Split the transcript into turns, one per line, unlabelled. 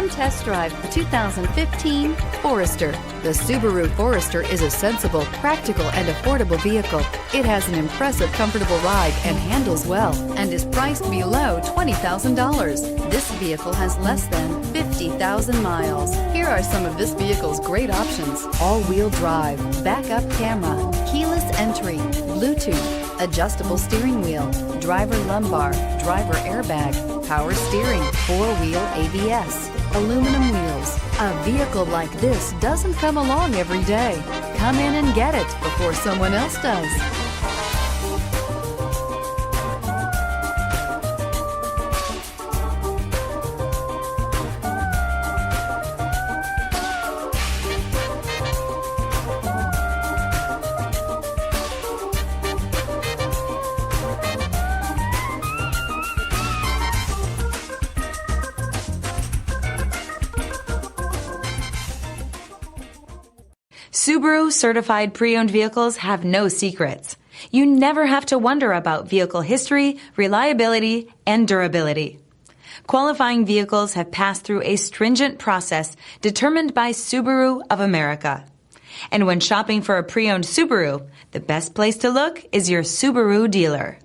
Come test drive the 2015 Forester. The Subaru Forester is a sensible, practical, and affordable vehicle. It has an impressive, comfortable ride and handles well, and is priced below $20,000. This vehicle has less than 50,000 miles. Here are some of this vehicle's great options: all-wheel drive, backup camera, keyless entry, Bluetooth, adjustable steering wheel, driver lumbar, driver airbag, power steering, four-wheel ABS, aluminum wheels. A vehicle like this doesn't come along every day. Come in and get it before someone else does.
Subaru certified pre-owned vehicles have no secrets. You never have to wonder about vehicle history, reliability, and durability. Qualifying vehicles have passed through a stringent process determined by Subaru of America. And when shopping for a pre-owned Subaru, the best place to look is your Subaru dealer.